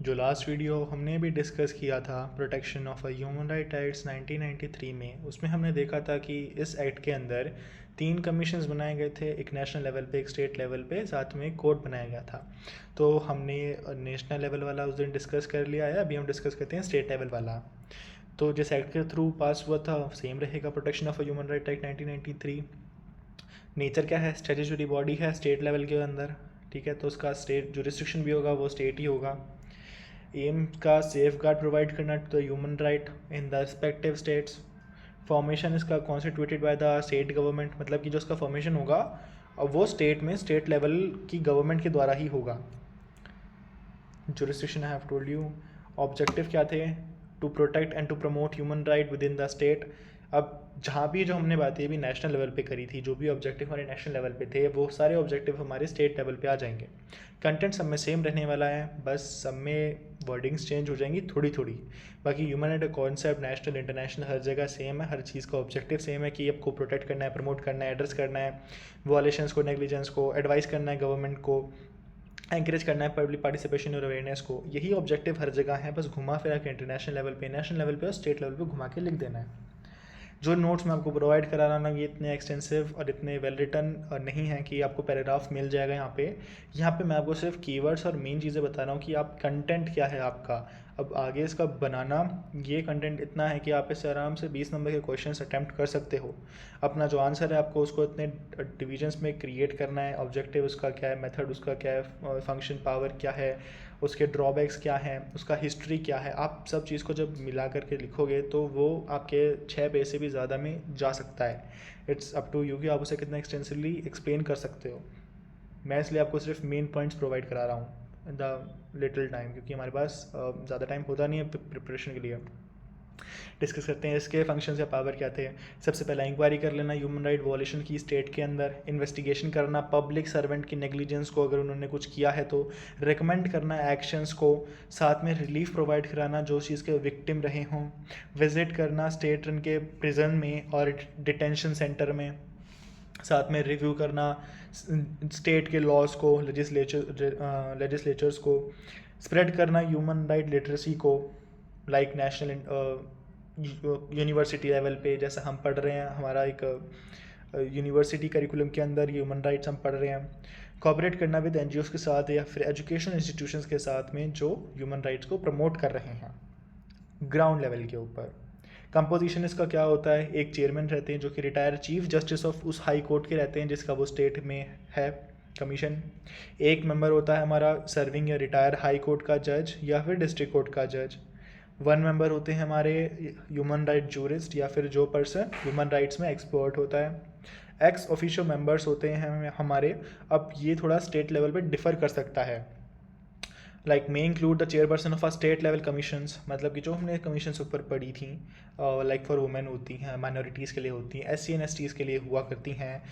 जो last video हमने भी डिस्कस किया था protection of human right acts 1993 में, उसमें हमने देखा था कि इस एक्ट के अंदर 3 कमीशंस बनाए गए थे, एक नेशनल लेवल पे, एक स्टेट लेवल पे, साथ में एक कोड बनाया गया था। तो हमने नेशनल लेवल वाला उस दिन डिस्कस कर लिया है, अभी हम डिस्कस करते हैं स्टेट लेवल वाला। तो जिस एक्ट के थ्रू पास हुआ था सेम रहेगा, protection of human right act 1993। Nature क्या है, स्टैट्यूटरी बॉडी है स्टेट लेवल के अंदर, ठीक है, तो उसका स्टेट जो रिस्ट्रिक्शन भी होगा वो स्टेट ही होगा। एम का सेफ गार्ड प्रोवाइड करना to the human right in the respective states. Formation इसका constituted by the state government, मतलब कि जो उसका फॉर्मेशन होगा अब वो स्टेट में स्टेट लेवल की गवर्नमेंट के द्वारा ही होगा। जो restriction I have told you, objective क्या थे, to protect and to promote human right within the state. अब जहाँ भी जो हमने बातें अभी नेशनल लेवल पे करी थी, जो भी ऑब्जेक्टिव हमारे नेशनल लेवल पे थे, वो सारे ऑब्जेक्टिव हमारे स्टेट लेवल पे आ जाएंगे। कंटेंट सब में सेम रहने वाला है, बस सब में वर्डिंग्स चेंज हो जाएंगी थोड़ी थोड़ी। बाकी ह्यूमन राइट का कॉन्सेप्ट नेशनल इंटरनेशनल हर जगह सेम है, हर चीज़ का ऑब्जेक्टिव सेम है कि आपको प्रोटेक्ट करना है, प्रमोट करना है, एड्रेस करना है वॉलेशंस को, नेग्लिजेंस को, एडवाइस करना है गवर्नमेंट को, एंकरेज करना है पब्लिक पार्टिसिपेशन और अवेयरनेस को। यही ऑब्जेक्टिव हर जगह है, बस घुमा फिरा के इंटरनेशनल लेवल पे, नेशनल लेवल पे और स्टेट लेवल पे घुमा के लिख देना है। जो नोट्स मैं आपको प्रोवाइड करा रहा हूँ ये इतने एक्सटेंसिव और इतने वेल रिटन नहीं हैं कि आपको पैराग्राफ मिल जाएगा यहाँ पे मैं आपको सिर्फ कीवर्ड्स और मेन चीज़ें बता रहा हूँ कि आप कंटेंट क्या है आपका। अब आगे इसका बनाना, ये कंटेंट इतना है कि आप इससे आराम से 20 नंबर के क्वेश्चंस अटैम्प्ट कर सकते हो। अपना जो आंसर है आपको उसको इतने डिविजन्स में क्रिएट करना है, ऑब्जेक्टिव उसका क्या है, मेथड उसका क्या है, फंक्शन पावर क्या है, उसके ड्रॉबैक्स क्या हैं, उसका हिस्ट्री क्या है। आप सब चीज़ को जब मिला करके लिखोगे तो वो आपके 6 पेज से भी ज़्यादा में जा सकता है। इट्स अप टू यू कि आप उसे कितना एक्सटेंसिवली एक्सप्लेन कर सकते हो। मैं इसलिए आपको सिर्फ मेन पॉइंट्स प्रोवाइड करा रहा हूँ इन द लिटिल टाइम, क्योंकि हमारे पास ज़्यादा टाइम होता नहीं है प्रिपरेशन के लिए। डिस्कस करते हैं इसके फंक्शंस या पावर क्या थे। सबसे पहला इंक्वायरी कर लेना ह्यूमन राइट वॉलेशन की स्टेट के अंदर, इन्वेस्टिगेशन करना पब्लिक सर्वेंट की नेग्लिजेंस को अगर उन्होंने कुछ किया है तो, रिकमेंड करना एक्शंस को, साथ में रिलीफ प्रोवाइड कराना जो चीज़ के विक्टिम रहे हों, विजिट करना स्टेट रन के प्रिजन में और डिटेंशन सेंटर में, साथ में रिव्यू करना स्टेट के लॉज को, लेजिस्लेचर्स को, स्प्रेड करना ह्यूमन राइट लिटरेसी को, लाइक नेशनल यूनिवर्सिटी लेवल पे जैसा हम पढ़ रहे हैं, हमारा एक यूनिवर्सिटी करिकुलम के अंदर ह्यूमन राइट्स हम पढ़ रहे हैं। कोऑपरेट करना विद एनजीओस के साथ या फिर एजुकेशन इंस्टीट्यूशंस के साथ में जो ह्यूमन राइट्स को प्रमोट कर रहे हैं ग्राउंड लेवल के ऊपर। कंपोजिशन इसका क्या होता है, एक चेयरमैन रहते हैं जो कि रिटायर्ड चीफ जस्टिस ऑफ उस हाई कोर्ट के रहते हैं जिसका वो स्टेट में है कमीशन। एक मेंबर होता है हमारा सर्विंग या रिटायर हाई कोर्ट का जज या फिर डिस्ट्रिक्ट कोर्ट का जज। 1 मेंबर होते हैं हमारे ह्यूमन राइट जूरिस्ट या फिर जो पर्सन ह्यूमन राइट्स में एक्सपर्ट होता है। एक्स ऑफिशियल मेंबर्स होते हैं हमारे, अब ये थोड़ा स्टेट लेवल पे डिफ़र कर सकता है। Like may include the chairperson of a state level commissions, मतलब कि जो हमने कमीशंस ऊपर पढ़ी थी, लाइक फॉर वुमेन होती हैं, माइनॉरिटीज़ के लिए होती हैं, SC and STs के लिए हुआ करती हैं,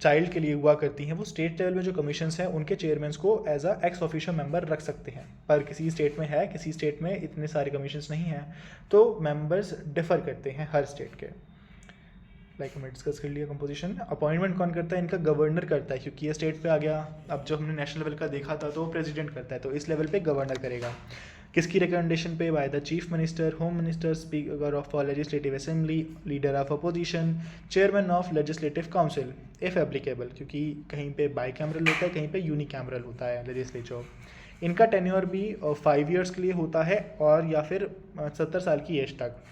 चाइल्ड के लिए हुआ करती हैं। वो स्टेट लेवल में जो कमीशंस हैं उनके चेयरमैन्स को as a ex officio member रख सकते हैं, पर किसी स्टेट में है, किसी स्टेट में इतने सारे कमीशंस नहीं हैं, तो मेंबर्स डिफ़र करते हैं हर स्टेट के। लाइक हमने डिस्कस कर लिया कंपोजिशन। अपॉइंटमेंट कौन करता है, इनका गवर्नर करता है, क्योंकि ये स्टेट पे आ गया। अब जो हमने नेशनल लेवल का देखा था तो प्रेसिडेंट करता है, तो इस लेवल पे गवर्नर करेगा। किसकी रिकमेंडेशन पे, by the chief minister, home minister, speaker of legislative assembly, leader of opposition, chairman of legislative council if applicable, क्योंकि कहीं पे बाई कैमरल होता है, कहीं पे यूनी कैमरल होता है लेजिस्लेचर। इनका टेन्योर भी 5 ईयर्स के लिए होता है और या फिर 70 साल की एज तक।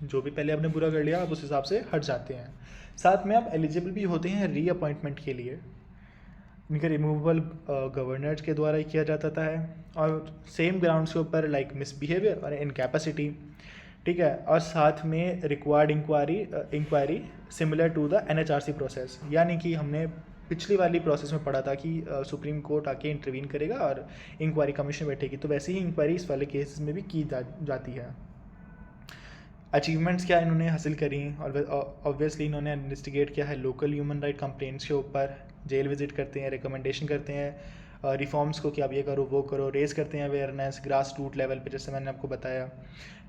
जो भी पहले आपने पूरा कर लिया आप उस हिसाब से हट जाते हैं। साथ में आप एलिजिबल भी होते हैं रीअपॉइंटमेंट के लिए। इनका रिमूवल गवर्नर्स के द्वारा ही किया जाता है और सेम ग्राउंड्स के ऊपर लाइक मिसबिहेवियर और इनकैपेसिटी, ठीक है। और साथ में required inquiry similar to the NHRC process, यानी कि हमने पिछली वाली प्रोसेस में पढ़ा था कि सुप्रीम कोर्ट आके इंटरवीन करेगा और इंक्वायरी कमीशन बैठेगी, तो वैसे ही इंक्वायरी इस वाले केसेस में भी की जाती है। अचीवमेंट्स क्या इन्होंने हासिल करी, और ऑब्वियसली इन्होंने इन्वेस्टिगेट किया है लोकल ह्यूमन राइट कंप्लेंट्स के ऊपर, जेल विजिट करते हैं, रिकमेंडेशन करते हैं रिफॉर्म्स को कि आप ये करो वो करो, रेज करते हैं अवेयरनेस ग्रास रूट लेवल पे जैसे मैंने आपको बताया,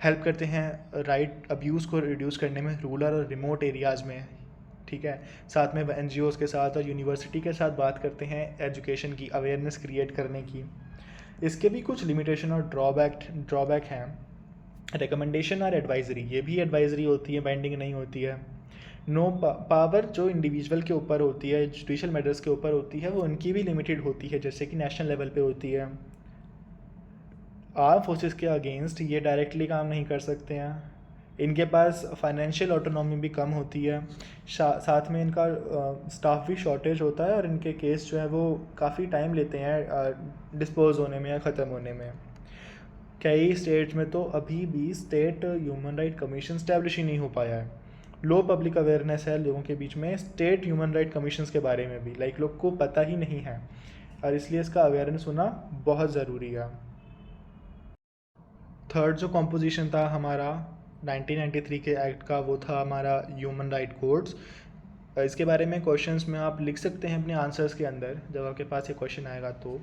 हेल्प करते हैं राइट अब्यूज़ को रिड्यूस करने में रूरल और रिमोट एरियाज़ में, ठीक है। साथ में NGOs के साथ और यूनिवर्सिटी के साथ बात करते हैं एजुकेशन की, अवेयरनेस क्रिएट करने की। इसके भी कुछ लिमिटेशन और ड्रॉबैक हैं। रिकमेंडेशन और एडवाइजरी, ये भी एडवाइजरी होती है, बाइंडिंग नहीं होती है। नो पावर जो इंडिविजुअल के ऊपर होती है, जुडिशल मैटर्स के ऊपर होती है, वो उनकी भी लिमिटेड होती है, जैसे कि नेशनल लेवल पे होती है। आर्म फोर्सेस के अगेंस्ट ये डायरेक्टली काम नहीं कर सकते हैं। इनके पास फाइनेंशियल ऑटोनॉमी भी कम होती है, साथ में इनका स्टाफ भी शॉर्टेज होता है, और इनके केस जो है वो काफ़ी टाइम लेते हैं डिस्पोज होने में या ख़त्म होने में। कई स्टेट्स में तो अभी भी state human right commission establish ही नहीं हो पाया है। लो पब्लिक अवेयरनेस है लोगों के बीच में स्टेट ह्यूमन राइट कमीशंस के बारे में भी, लोग को पता ही नहीं है, और इसलिए इसका अवेयरनेस होना बहुत ज़रूरी है। थर्ड जो कॉम्पोजिशन था हमारा 1993 के एक्ट का, वो था हमारा ह्यूमन राइट कोड्स। इसके बारे में क्वेश्चंस में आप लिख सकते हैं अपने आंसर्स के अंदर, जब आपके पास ये क्वेश्चन आएगा तो।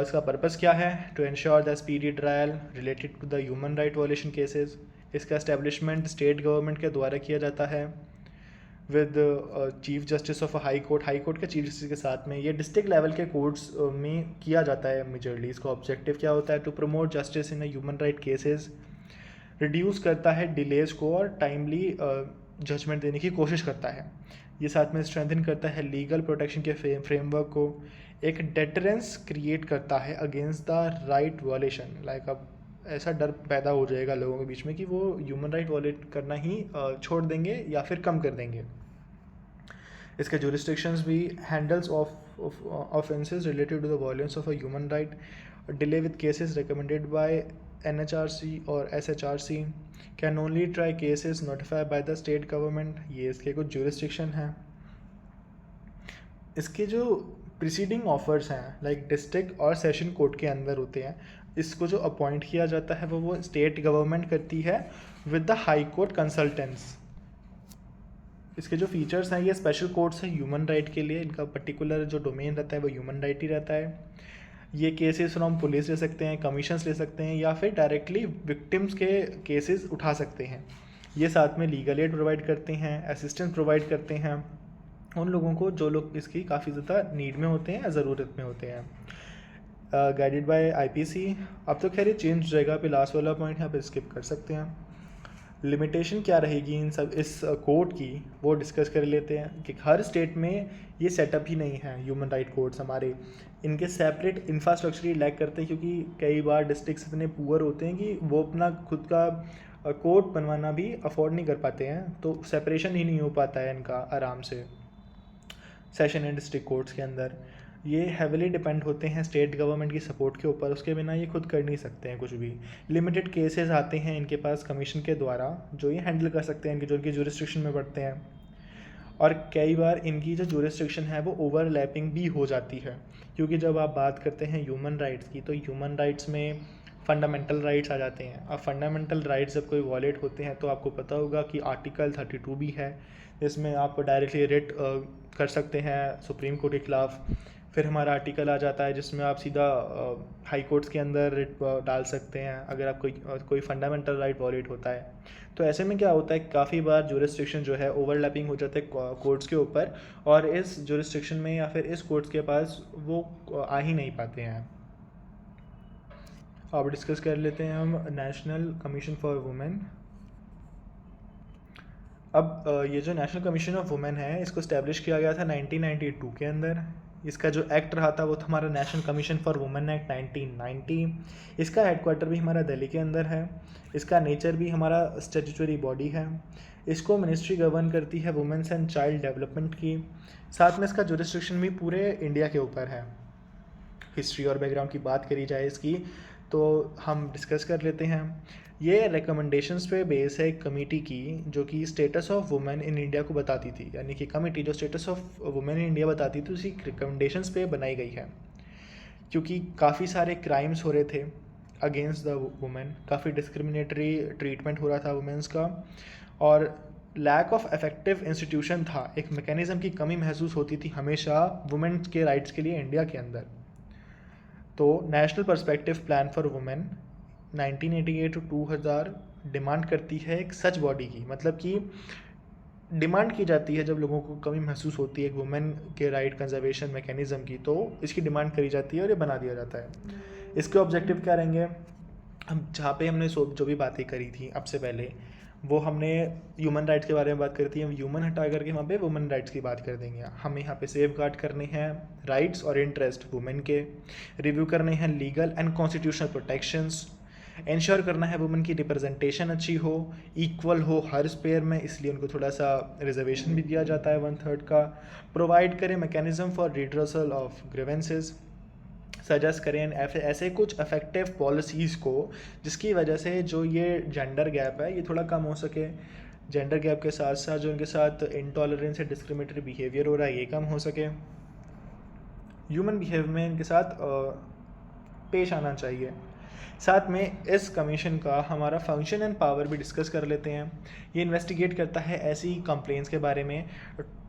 इसका पर्पस क्या है? To ensure the speedy trial related to the human right violation cases. इसका एस्टेब्लिशमेंट स्टेट गवर्नमेंट के द्वारा किया जाता है with chief justice of high court के चीफ जस्टिस के साथ में। ये डिस्ट्रिक्ट लेवल के कोर्ट्स में किया जाता है मेजरली। इसका ऑब्जेक्टिव क्या होता है? To promote justice in human right cases, reduce करता है डिलेज को और टाइमली जजमेंट देने की कोशिश करता है। ये साथ में स्ट्रेंथन करता है लीगल प्रोटेक्शन के फ्रेमवर्क को, एक डेटरेंस क्रिएट करता है अगेंस्ट द राइट वायलेशन। अब ऐसा डर पैदा हो जाएगा लोगों के बीच में कि वो ह्यूमन राइट वायलेट करना ही छोड़ देंगे या फिर कम कर देंगे। इसके जुरिस्डिक्शंस भी handles offences related to the violence of a human right, deal with cases recommended by NHRC और SHRC, can only try cases notified by the state government. ये इसके कुछ जुरिस्डिक्शन हैं। इसके जो प्रीसीडिंग ऑफर्स हैं डिस्ट्रिक्ट और सेशन कोर्ट के अंदर होते हैं, इसको जो अपॉइंट किया जाता है वो स्टेट गवर्नमेंट करती है with the high court consultants. इसके जो फीचर्स हैं, ये स्पेशल कोर्ट्स हैं ह्यूमन राइट के लिए। इनका पर्टिकुलर जो डोमेन रहता है वो ह्यूमन राइट ही रहता है। ये केसेस फ्रॉम पुलिस ले सकते हैं, कमीशंस ले सकते हैं, या फिर डायरेक्टली विक्टिम्स के केसेस उठा सकते हैं। ये साथ में लीगल एड प्रोवाइड करते हैं, असिस्टेंस प्रोवाइड करते हैं उन लोगों को जो लोग इसकी काफ़ी ज़्यादा नीड में होते हैं या ज़रूरत में होते हैं। Guided by IPC। अब तो खैर ये चेंज हो जाएगा, पे लास्ट वाला पॉइंट यहाँ पे स्किप कर सकते हैं। लिमिटेशन क्या रहेगी इन सब इस कोर्ट की, वो डिस्कस कर लेते हैं कि हर स्टेट में ये सेटअप ही नहीं है ह्यूमन राइट कोर्ट्स हमारे। इनके सेपरेट इंफ्रास्ट्रक्चर ही लैक करते हैं, क्योंकि कई बार डिस्ट्रिक्ट्स इतने पुअर होते हैं कि वो अपना खुद का कोर्ट बनवाना भी अफोर्ड नहीं कर पाते हैं, तो सेपरेशन ही नहीं हो पाता है इनका आराम से सेशन एंड डिस्ट्रिक्ट कोर्ट्स के अंदर। ये हैविली डिपेंड होते हैं स्टेट गवर्नमेंट की सपोर्ट के ऊपर, उसके बिना ये खुद कर नहीं सकते हैं कुछ भी। लिमिटेड केसेस आते हैं इनके पास कमीशन के द्वारा जो ये हैंडल कर सकते हैं, इनके जो इनकी जुरिस्डिक्शन में पड़ते हैं। और कई बार इनकी जो जुरिस्डिक्शन है वो ओवरलैपिंग भी हो जाती है, क्योंकि जब आप बात करते हैं ह्यूमन राइट्स की तो ह्यूमन राइट्स में फंडामेंटल राइट्स आ जाते हैं। अब फंडामेंटल राइट्स जब कोई वॉलेट होते हैं तो आपको पता होगा कि आर्टिकल 32 भी है, जिसमें आप डायरेक्टली रिट कर सकते हैं सुप्रीम कोर्ट के खिलाफ। फिर हमारा आर्टिकल आ जाता है जिसमें आप सीधा हाई कोर्ट्स के अंदर रिट डाल सकते हैं अगर आप कोई फंडामेंटल राइट वॉलेट होता है। तो ऐसे में क्या होता है, काफ़ी बार जुरिस्डिक्शन जो है ओवरलैपिंग हो जाते हैं कोर्ट्स के ऊपर, और इस जुरिस्डिक्शन में या फिर इस कोर्ट्स के पास वो आ ही नहीं पाते हैं। अब डिस्कस कर लेते हैं हम नेशनल कमीशन फॉर वुमेन। अब ये जो नेशनल कमीशन ऑफ वुमेन है इसको इस्टेब्लिश किया गया था 1992 के अंदर। इसका जो एक्ट रहा था वो था हमारा national commission for women act 1990। इसका हेडक्वार्टर भी हमारा दिल्ली के अंदर है। इसका नेचर भी हमारा स्टैट्यूटरी बॉडी है। इसको मिनिस्ट्री गवर्न करती है वुमेन्स एंड चाइल्ड डेवलपमेंट की। साथ में इसका जुरिस्डिक्शन भी पूरे इंडिया के ऊपर है। हिस्ट्री और बैकग्राउंड की बात करी जाए इसकी तो हम डिस्कस कर लेते हैं। ये रिकमेंडेशंस पे बेस है एक कमेटी की जो कि status of women in India को बताती थी, यानी कि कमेटी जो status of women in India बताती थी उसी रिकमेंडेशंस पे बनाई गई है। क्योंकि काफ़ी सारे क्राइम्स हो रहे थे अगेंस्ट द वुमेन, काफ़ी डिस्क्रिमिनेटरी ट्रीटमेंट हो रहा था वुमेन्स का, और लैक ऑफ इफेक्टिव इंस्टीट्यूशन था, एक मैकेनिज़्म की कमी महसूस होती थी हमेशा वुमेन के राइट्स के लिए इंडिया के अंदर। तो national perspective plan for women 1988 to 2000 demand करती है एक सच बॉडी की, मतलब कि डिमांड की जाती है जब लोगों को कमी महसूस होती है एक वुमेन के राइट कंजर्वेशन मैकेनिज़्म की, तो इसकी डिमांड करी जाती है और ये बना दिया जाता है। इसके ऑब्जेक्टिव क्या रहेंगे, हम जहाँ पे हमने जो भी बातें करी थी अब से पहले, वो हमने ह्यूमन राइट्स के बारे में बात करी थी, हम ह्यूमन हटा करके वहाँ पे वुमेन राइट्स की बात कर देंगे। हमें यहाँ पे सेफ गार्ड करने हैं राइट्स और इंटरेस्ट वुमेन के, रिव्यू करने हैं legal and constitutional protections, ensure करना है वुमेन की रिप्रेजेंटेशन अच्छी हो, इक्वल हो हर स्पेयर में, इसलिए उनको थोड़ा सा रिजर्वेशन भी दिया जाता है 1/3 का। प्रोवाइड करें mechanism for redressal of grievances, suggest करें ऐसे कुछ इफेक्टिव पॉलिसीज़ को जिसकी वजह से जो ये जेंडर गैप है ये थोड़ा कम हो सके। जेंडर गैप के साथ साथ जो इनके साथ इंटॉलरेंस या डिस्क्रिमिनेटरी बिहेवियर हो रहा है ये कम हो सके। ह्यूमन बिहेवियर में इनके साथ पेश आना चाहिए। साथ में इस कमीशन का हमारा फंक्शन एंड पावर भी डिस्कस कर लेते हैं। ये इन्वेस्टिगेट करता है ऐसी कंप्लेंट्स के बारे में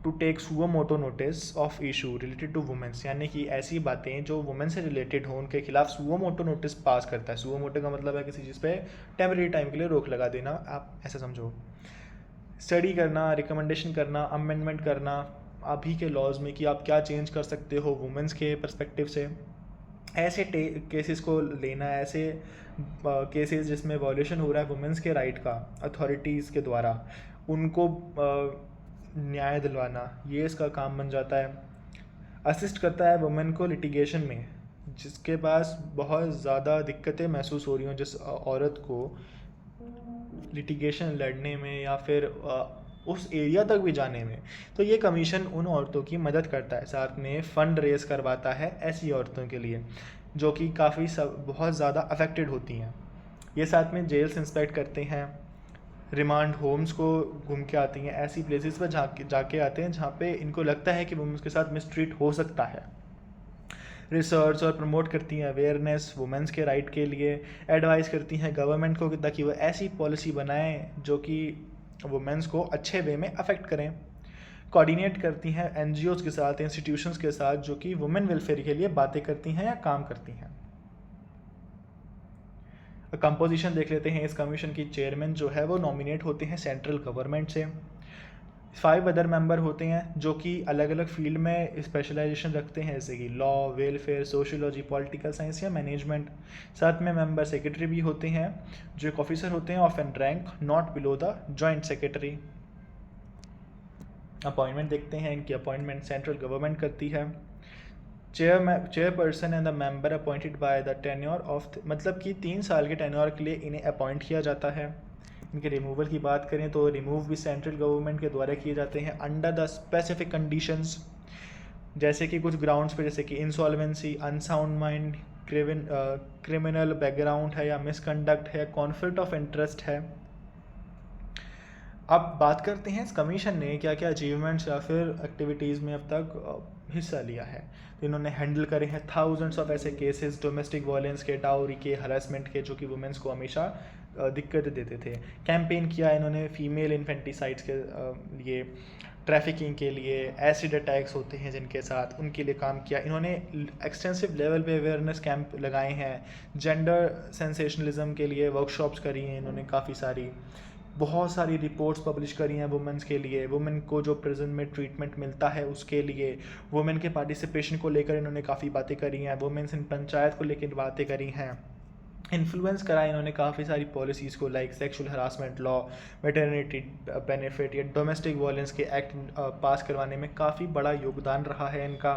to take suo motu notice of issue related to womens, यानी कि ऐसी बातें जो वुमेन से रिलेटेड हो उनके खिलाफ सुओ मोटो नोटिस पास करता है। सुओ मोटो का मतलब है किसी चीज़ पे टेम्परेरी टाइम के लिए रोक लगा देना, आप ऐसा समझो। स्टडी करना, रिकमेंडेशन करना, अमेंडमेंट करना अभी के लॉज में कि आप क्या चेंज कर सकते हो वुमेंस के पर्सपेक्टिव से। ऐसे केसेस को लेना, ऐसे केसेस जिसमें वॉल्यूशन हो रहा है वुमेंस के राइट का अथॉरिटीज़ के द्वारा, उनको न्याय दिलवाना, ये इसका काम बन जाता है। असिस्ट करता है वुमेन को लिटिगेशन में, जिसके पास बहुत ज़्यादा दिक्कतें महसूस हो रही हों, जिस औरत को लिटिगेशन लड़ने में या फिर उस एरिया तक भी जाने में, तो ये कमीशन उन औरतों की मदद करता है। साथ में फ़ंड रेज़ करवाता है ऐसी औरतों के लिए जो कि काफ़ी बहुत ज़्यादा अफेक्टेड होती हैं। ये साथ में जेल्स इंस्पेक्ट करते हैं, रिमांड होम्स को घूम के आती हैं, ऐसी प्लेसेस पर जाके आते हैं जहाँ पे इनको लगता है कि वुमेन्स के साथ मिसट्रीट हो सकता है। रिसर्च और प्रमोट करती हैं अवेयरनेस वुमेन्स के राइट के लिए, एडवाइस करती हैं गवर्नमेंट को ताकि वो ऐसी पॉलिसी बनाएं जो कि वुमेन्स को अच्छे वे में अफेक्ट करें। कोऑर्डिनेट करती हैं एनजीओज़ के साथ, इंस्टीट्यूशंस के साथ जो कि वुमेन वेलफेयर के लिए बातें करती हैं या काम करती हैं। कंपोजिशन देख लेते हैं। इस कमीशन की चेयरमैन जो है वो नॉमिनेट होते हैं सेंट्रल गवर्नमेंट से। 5 अदर मेंबर होते हैं जो कि अलग अलग फील्ड में स्पेशलाइजेशन रखते हैं, जैसे कि law, welfare, sociology, political science या मैनेजमेंट। साथ में मेंबर सेक्रेटरी भी होते हैं जो एक ऑफिसर होते हैं of an rank not below the joint secretary. Appointment देखते हैं। इनकी अपॉइंटमेंट सेंट्रल गवर्नमेंट करती है। Chairperson and the member appointed by the tenure of, मतलब कि 3 साल के टेन्योर के लिए इन्हें अपॉइंट किया जाता है। इनके रिमूवल की बात करें तो रिमूव भी सेंट्रल गवर्नमेंट के द्वारा किए जाते हैं अंडर द स्पेसिफिक कंडीशंस, जैसे कि कुछ ग्राउंड्स पे, जैसे कि insolvency, unsound mind, criminal background है या मिसकंडक्ट है, कॉन्फ्लिक्ट ऑफ इंटरेस्ट है। अब बात करते हैं इस कमीशन ने क्या क्या अचीवमेंट्स या फिर एक्टिविटीज़ में अब तक हिस्सा लिया है। तो इन्होंने हैंडल करे हैं थाउजेंड्स ऑफ ऐसे केसेस डोमेस्टिक वायलेंस के, डाउरी के, हरासमेंट के, जो कि वुमेंस को हमेशा दिक्कत देते थे। कैंपेन किया इन्होंने फीमेल इन्फेंटिसाइड्स के लिए, ट्रैफिकिंग के लिए, एसिड अटैक्स होते हैं जिनके साथ, उनके लिए काम किया। इन्होंने एक्सटेंसिव लेवल पे अवेयरनेस कैंप लगाए हैं। जेंडर सेंसेशनलिज्म के लिए वर्कशॉप्स करी हैं इन्होंने काफ़ी सारी। बहुत सारी रिपोर्ट्स पब्लिश करी हैं वुमेंस के लिए, वुमेन को जो प्रिजन में ट्रीटमेंट मिलता है उसके लिए, वुमेन के पार्टिसिपेशन को लेकर इन्होंने काफ़ी बातें करी हैं, वुमेन्स इन पंचायत को लेकर बातें करी हैं। इन्फ्लुएंस करा इन्होंने काफ़ी सारी पॉलिसीज़ को, like sexual harassment law, maternity benefit या डोमेस्टिक वायलेंस के एक्ट पास करवाने में काफ़ी बड़ा योगदान रहा है इनका।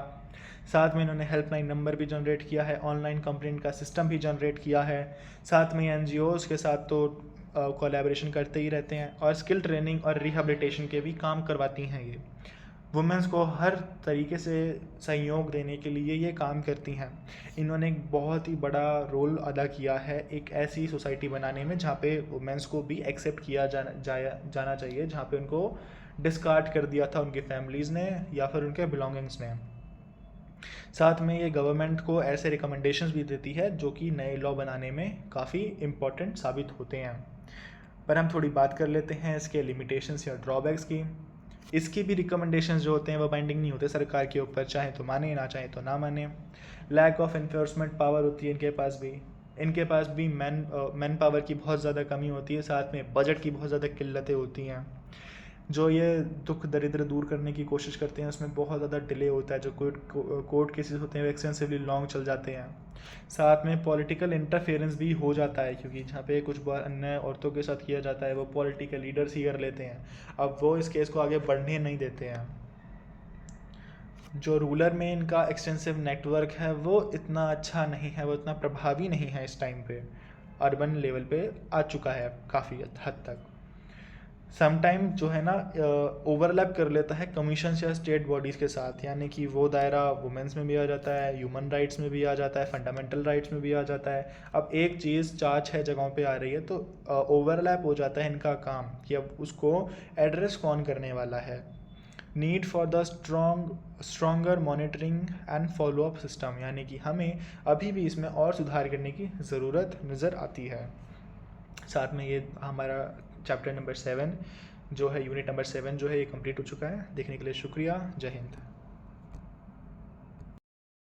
साथ में इन्होंने हेल्पलाइन नंबर भी जनरेट किया है, ऑनलाइन कंप्लेंट का सिस्टम भी जनरेट किया है। साथ में एनजीओज़ के साथ तो कोलैबोरेशन करते ही रहते हैं, और स्किल ट्रेनिंग और रिहेबिलिटेशन के भी काम करवाती हैं ये। वुमेंस को हर तरीके से सहयोग देने के लिए ये काम करती हैं। इन्होंने एक बहुत ही बड़ा रोल अदा किया है एक ऐसी सोसाइटी बनाने में जहाँ पे वुमेंस को भी एक्सेप्ट किया जाना चाहिए, जहाँ पे उनको डिस्कार्ड कर दिया था उनकी फैमिलीज़ ने या फिर उनके बिलोंगिंग्स ने। साथ में ये गवर्नमेंट को ऐसे रिकमेंडेशंस भी देती है जो कि नए लॉ बनाने में काफ़ी इम्पोर्टेंट साबित होते हैं। पर हम थोड़ी बात कर लेते हैं इसके लिमिटेशंस या ड्रॉबैक्स की। इसकी भी रिकमेंडेशंस जो होते हैं वो बाइंडिंग नहीं होते सरकार के ऊपर, चाहे तो माने ना चाहे तो ना माने। लैक ऑफ इन्फोर्समेंट पावर होती है इनके पास भी मैन पावर की बहुत ज़्यादा कमी होती है। साथ में बजट की बहुत ज़्यादा किल्लतें होती हैं। जो ये दुख दरिद्र दूर करने की कोशिश करते हैं उसमें बहुत ज़्यादा डिले होता है, जो कोर्ट केसेस होते हैं वो एक्सटेंसिवली लॉन्ग चल जाते हैं। साथ में पॉलिटिकल इंटरफेरेंस भी हो जाता है, क्योंकि जहाँ पे कुछ बार अन्य औरतों के साथ किया जाता है वो पॉलिटिकल लीडर्स ही कर लेते हैं, अब वो इस केस को आगे बढ़ने नहीं देते हैं। जो रूरल में इनका एक्सटेंसिव नेटवर्क है वो इतना अच्छा नहीं है, वो इतना प्रभावी नहीं है इस टाइम पे, अर्बन लेवल पे आ चुका है काफ़ी हद तक। समटाइम जो है ना ओवरलैप कर लेता है कमीशंस या स्टेट बॉडीज़ के साथ, यानी कि वो दायरा वुमेंस में भी आ जाता है, ह्यूमन राइट्स में भी आ जाता है, फंडामेंटल राइट्स में भी आ जाता है। अब एक चीज़ 4-6 जगहों पे आ रही है तो ओवरलैप हो जाता है इनका काम कि अब उसको एड्रेस कौन करने वाला है। Need for the stronger monitoring and follow up system, यानी कि हमें अभी भी इसमें और सुधार करने की ज़रूरत नज़र आती है। साथ में ये हमारा चैप्टर नंबर 7 जो है, यूनिट नंबर 7 जो है ये कंप्लीट हो चुका है। देखने के लिए शुक्रिया। जय हिंद।